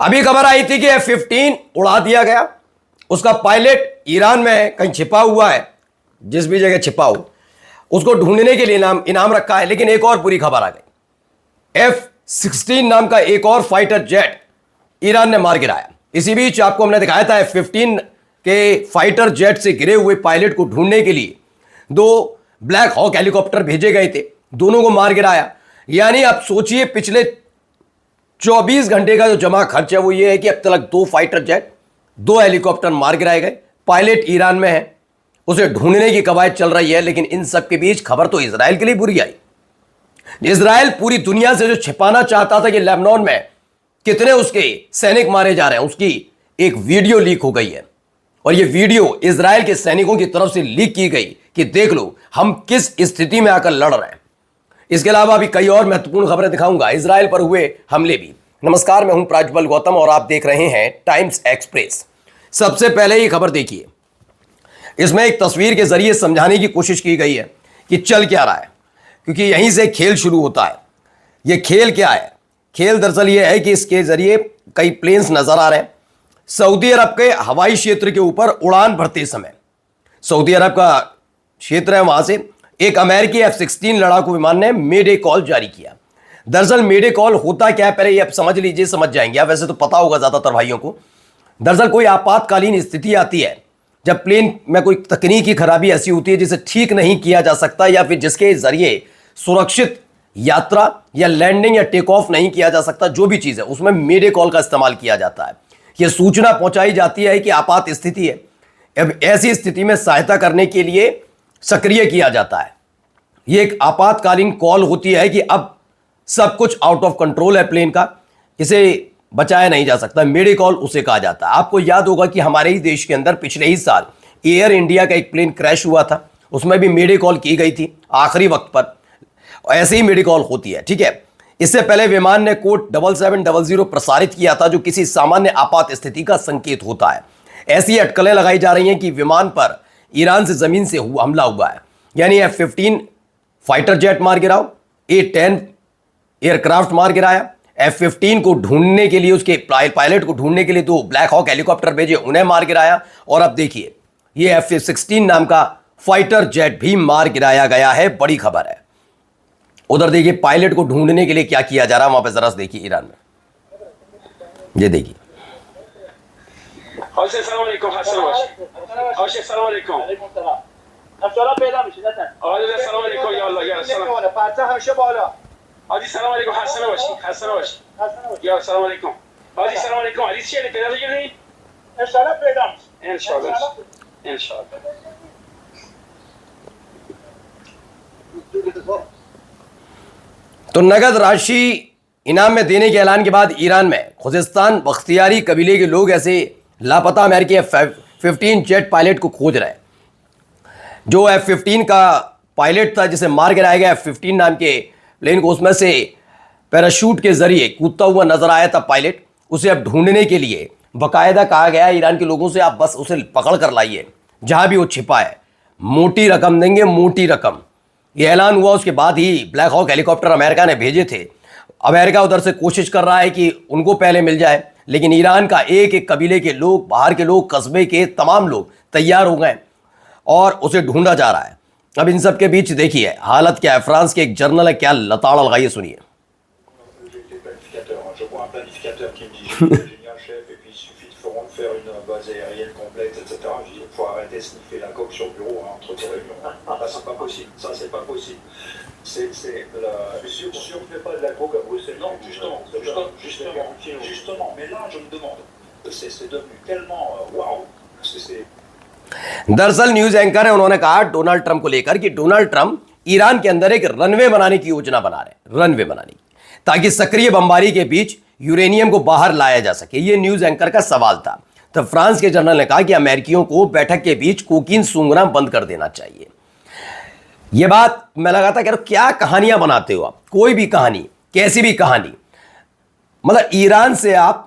अभी खबर आई थी कि F-15 उड़ा दिया गया। उसका पायलट ईरान में है, कहीं छिपा हुआ है, जिस भी जगह छिपा हो उसको ढूंढने के लिए इनाम रखा है। लेकिन एक और बुरी खबर आ गई। F-16 नाम का एक और फाइटर जेट ईरान ने मार गिराया। इसी बीच आपको हमने दिखाया था F-15 के फाइटर जेट से गिरे हुए पायलट को ढूंढने के लिए दो ब्लैक हॉक हेलीकॉप्टर भेजे गए थे, दोनों को मार गिराया। यानी आप सोचिए पिछले 24 घंटे का जो जमा खर्च है वो ये है कि अब तक दो फाइटर जेट, दो हेलीकॉप्टर मार गिराए गए। पायलट ईरान में है, उसे ढूंढने की कवायद चल रही है। लेकिन इन सब के बीच खबर तो इजराइल के लिए बुरी आई। इजराइल पूरी दुनिया से जो छिपाना चाहता था कि लेबनान में कितने उसके सैनिक मारे जा रहे हैं, उसकी एक वीडियो लीक हो गई है। और ये वीडियो इजराइल के सैनिकों की तरफ से लीक की गई कि देख लो हम किस स्थिति में आकर लड़ रहे हैं। इसके अलावा भी कई और महत्वपूर्ण खबरें दिखाऊंगा, इजराइल पर हुए हमले भी। नमस्कार, मैं हूं प्राज्वल गौतम और आप देख रहे हैं टाइम्स एक्सप्रेस। सबसे पहले ये खबर देखिए, इसमें एक तस्वीर के जरिए समझाने की कोशिश की गई है कि चल क्या रहा है, क्योंकि यहीं से खेल शुरू होता है। ये खेल क्या है? खेल दरअसल ये है कि इसके जरिए कई प्लेन्स नजर आ रहे हैं। सऊदी अरब के हवाई क्षेत्र के ऊपर उड़ान भरते समय, सऊदी अरब का क्षेत्र है, वहां से एक अमेरिकी F-16 लड़ाकू विमान ने मेडे कॉल जारी किया। दरअसल मेडे कॉल होता क्या है, पहले ये आप समझ लीजिए, समझ जाएंगे आप। वैसे तो पता होगा ज्यादातर भाइयों को। दरअसल कोई आपातकालीन स्थिति आती है जब प्लेन में कोई तकनीकी खराबी ऐसी होती है जिसे ठीक नहीं किया जा सकता, या फिर जिसके जरिए सुरक्षित यात्रा या लैंडिंग या टेक ऑफ नहीं किया जा सकता, जो भी चीज है उसमें मेडे कॉल का इस्तेमाल किया जाता है। यह सूचना पहुंचाई जाती है कि आपात स्थिति है। अब ऐसी स्थिति में सहायता करने के लिए सक्रिय किया जाता है। यह एक आपातकालीन कॉल होती है कि अब सब कुछ आउट ऑफ कंट्रोल है प्लेन का, इसे बचाया नहीं जा सकता। मेडे कॉल उसे कहा जाता है। आपको याद होगा कि हमारे ही देश के अंदर पिछले ही साल एयर इंडिया का एक प्लेन क्रैश हुआ था, उसमें भी मेडे कॉल की गई थी आखिरी वक्त पर। ऐसे ही मेडे कॉल होती है, ठीक है। इससे पहले विमान ने कोड 7700 प्रसारित किया था, जो किसी सामान्य आपात स्थिति का संकेत होता है। ऐसी अटकलें लगाई जा रही हैं कि विमान पर ईरान से जमीन से हमला हुआ है, यानी F-15 फाइटर जेट मार गिराओ, A-10 एयरक्राफ्ट मार गिराया। F-15 को ढूंढने के लिए, उसके पायलट को ढूंढने के लिए दो ब्लैक हॉक हेलीकॉप्टर भेजे, उन्हें मार गिराया। और अब देखिए ये F-16 नाम का फाइटर जेट भी मार गिराया गया है। बड़ी खबर है। उधर देखिए पायलट को ढूंढने के लिए क्या किया जा रहा है वहां पर, जरा देखिए ईरान में। ये देखिए तो नगद राशि इनाम में देने के ऐलान के बाद ईरान में खुजिस्तान बख्तियारी कबीले के लोग ऐसे लापता अमेरिकी F-15 जेट पायलट को खोज रहे हैं। जो F-15 का पायलट था जिसे मार गिराया गया F-15 नाम के प्लेन को, उसमें से पैराशूट के जरिए कूदता हुआ नजर आया था पायलट। उसे अब ढूंढने के लिए बाकायदा कहा गया ईरान के लोगों से, आप बस उसे पकड़ कर लाइए जहां भी वो छिपा है, मोटी रकम देंगे, मोटी रकम। यह ऐलान हुआ उसके बाद ही ब्लैक हॉक हेलीकॉप्टर अमेरिका ने भेजे थे। अमेरिका उधर से कोशिश कर रहा है कि उनको पहले मिल जाए, लेकिन ईरान का एक एक कबीले के लोग, बाहर के लोग, कस्बे के तमाम लोग तैयार हो गए और उसे ढूंढा जा रहा है। अब इन सब के बीच देखिए हालत क्या है। फ्रांस के एक जर्नल है, क्या लताड़ा लगाइए, सुनिए। base aérienne complète, etc. Je dis, il faut arrêter de sniffer la coque sur le bureau entre tes réunions. Là, c'est pas possible. Ça, c'est pas possible. C'est la... Si on ne fait pas de la coque à Bruxelles, non, justement. Mais là, je me demande, c'est devenu tellement waouh. दरअसल news anchor है, उन्होंने कहा Donald Trump को लेकर कि Donald Trump Iran के अंदर एक रनवे बनाने की योजना बना रहे हैं, रनवे बनाने की, ताकि सक्रिय बमबारी के बीच यूरेनियम को बाहर लाया जा सके। यह न्यूज एंकर का सवाल था। तब फ्रांस के जनरल ने कहा कि अमेरिकियों को बैठक के बीच कोकीन सूंघना बंद कर देना चाहिए। यह बात मैं लगा था, क्या कहानियां बनाते हो आप, कोई भी कहानी, कैसी भी कहानी, मतलब ईरान से आप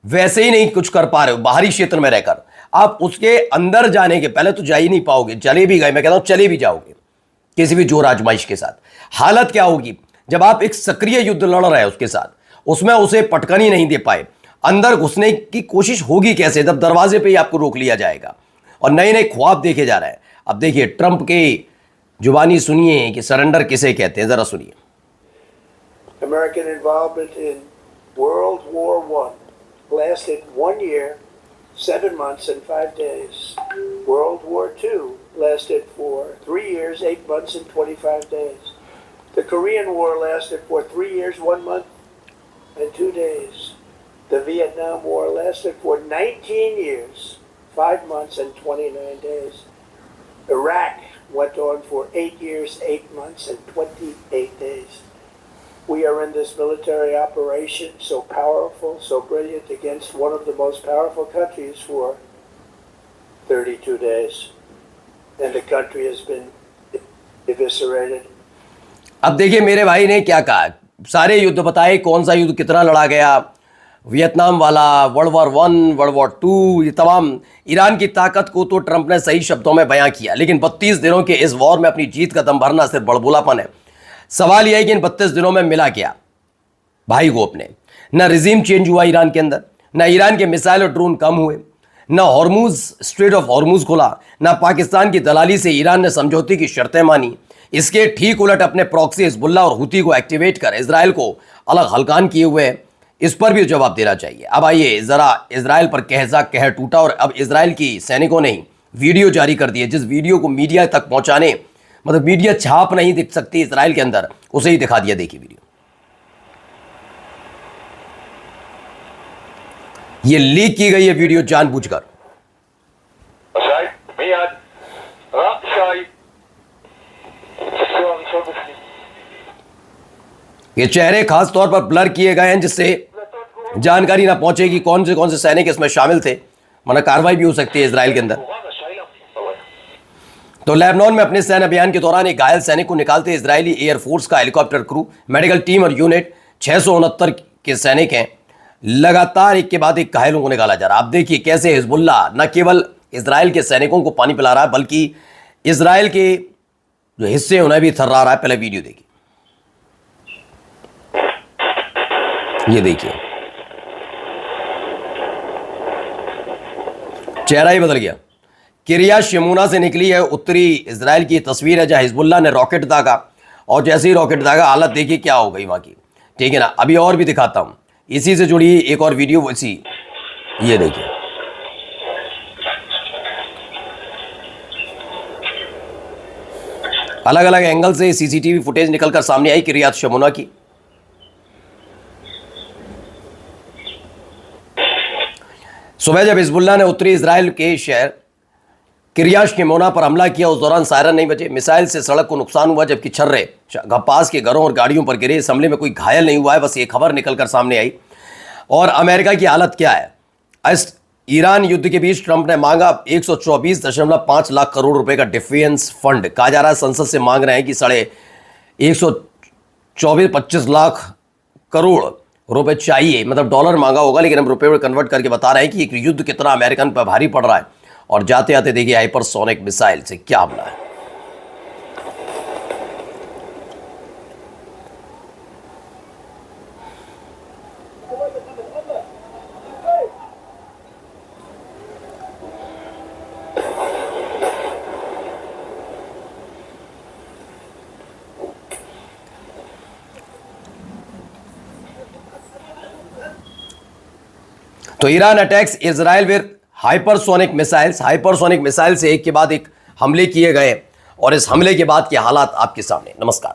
वैसे ही नहीं कुछ कर पा रहे हो बाहरी क्षेत्र में रहकर। आप उसके अंदर जाने के पहले तो जा ही नहीं पाओगे, चले भी गए, मैं कहता हूं चले भी जाओगे किसी भी जोर आजमाइश के साथ। हालत क्या होगी जब आप एक सक्रिय युद्ध लड़ रहे हैं उसके साथ, उसमें उसे पटकन ही नहीं दे पाए, अंदर घुसने की कोशिश होगी कैसे जब दरवाजे पे ही आपको रोक लिया जाएगा और नए नए ख्वाब देखे जा रहे हैं। अब देखिए ट्रंप के जुबानी सुनिए कि सरेंडर किसे कहते हैं, जरा सुनिए। American involvement in World War I lasted 1 year, 7 months, and 5 days. World War II lasted for 3 years, 8 months, and 25 days. The Korean War lasted for 3 years, 1 month, and 2 days. The Vietnam War lasted for 19 years, 5 months, and 29 days. Iraq went on for 8 years, 8 months, and 28 days. We are in this military operation so powerful, so brilliant against one of the most powerful countries for 32 days. And the country has been eviscerated. अब देखिए मेरे भाई ने क्या कहा, सारे युद्ध बताए, कौन सा युद्ध कितना लड़ा गया, वियतनाम वाला, वर्ल्ड वॉर 1, वर्ल्ड वॉर 2, ये तमाम। ईरान की ताकत को तो ट्रंप ने सही शब्दों में बयां किया, लेकिन 32 दिनों के इस वॉर में अपनी जीत का दम भरना सिर्फ बड़बोलापन है। सवाल यह है कि इन 32 दिनों में मिला क्या भाई को अपने? न रिजीम चेंज हुआ ईरान के अंदर, न ईरान के मिसाइल और ड्रोन कम हुए, न हॉर्मूज स्ट्रेट ऑफ हॉर्मूज खुला, न पाकिस्तान की दलाली से ईरान ने समझौते की शर्तें मानी। इसके ठीक उलट अपने प्रॉक्सी हिजबुल्लाह और हुती को एक्टिवेट कर इजराइल को अलग हल्कान किए हुए हैं। इस पर भी जवाब देना चाहिए। अब आइए जरा इजराइल पर कहर टूटा और अब इजराइल की सैनिकों ने वीडियो जारी कर दी है, जिस वीडियो को मीडिया तक पहुंचाने, मतलब मीडिया छाप नहीं दिख सकती इजराइल के अंदर, उसे ही दिखा दिया। देखिए वीडियो, ये लीक की गई है वीडियो जानबूझकर। ये चेहरे खास तौर पर ब्लर किए गए हैं जिससे जानकारी ना पहुंचे कि कौन से सैनिक इसमें शामिल थे, वरना कार्रवाई भी हो सकती है इजराइल के अंदर। तो लेबनान में अपने सैन्य अभियान के दौरान एक घायल सैनिक को निकालते इजरायली एयरफोर्स का हेलीकॉप्टर क्रू, मेडिकल टीम और यूनिट 669 के सैनिक हैं। लगातार एक के बाद एक घायलों को निकाला जा रहा है। आप देखिए कैसे हिजबुल्लाह न केवल इजराइल के सैनिकों को पानी पिला रहा है, बल्कि इजराइल के जो हिस्से हैं उन्हें भी थर्रा रहा है। पहले वीडियो देखिए, ये देखिए चेहरा ही बदल गया। किरियात शमूना से निकली है उत्तरी इजराइल की तस्वीर है, जहां हिजबुल्लाह ने रॉकेट दागा और जैसे ही रॉकेट दागा हालत देखिए क्या हो गई वहां की, ठीक है ना। अभी और भी दिखाता हूं, इसी से जुड़ी एक और वीडियो वैसी, ये देखिए अलग अलग एंगल से सीसीटीवी फुटेज निकलकर सामने आई किरियात शमूना की। सुबह जब हिजबुल्लाह ने उत्तरी इजराइल के शहर किरियात शमूना पर हमला किया, उस दौरान सायरन नहीं बजे, मिसाइल से सड़क को नुकसान हुआ, जबकि छर्रे पास के घरों और गाड़ियों पर गिरे। इस हमले में कोई घायल नहीं हुआ है, बस ये खबर निकलकर सामने आई। और अमेरिका की हालत क्या है? इस ईरान युद्ध के बीच ट्रंप ने मांगा 124.5 लाख करोड़ रुपए का डिफेंस फंड। कहा जा रहा है संसद से मांग रहे हैं कि 124-25 लाख करोड़ रुपए चाहिए, मतलब डॉलर मांगा होगा, लेकिन हम रुपए में कन्वर्ट करके बता रहे हैं कि एक युद्ध कितना अमेरिकन पर भारी पड़ रहा है। और जाते आते देखिए हाइपरसोनिक मिसाइल से क्या हमला है। तो Iran attacks Israel with hypersonic missiles. Hypersonic missile से एक के बाद एक हमले किए गए और इस हमले के बाद के हालात आपके सामने। नमस्कार।